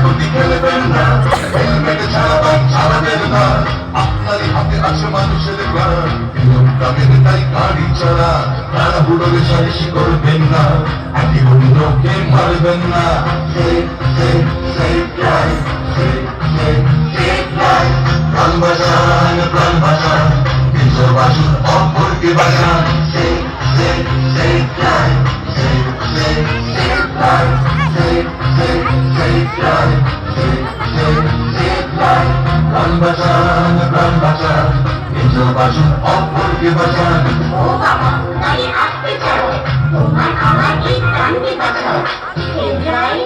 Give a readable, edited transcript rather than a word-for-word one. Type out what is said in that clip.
গতি খেলবেন না, হেলমেট ছাড়া বাইক চালাবেন না, আপনারই হাতে আছে মানুষের প্রাণ, নিয়মকানুন তাই গাড়ি চলা, তাড়াহুড়োর সালিশি করবেন না, একই বন্ধুকে মারবেন না। প্রাণ বাঁচান, প্রাণ বাঁচান, নিজের বাঁচুন, অপরকে বাঁচান। প্রাণ বাঁচান, প্রাণ বাঁচান, নিজের বাঁচুন, অপরকে বাঁচান। ও বাবা, গাড়ি আসতে চাও, তোমার আমার এই প্রাণকে বাঁচাও। ইসরায়েল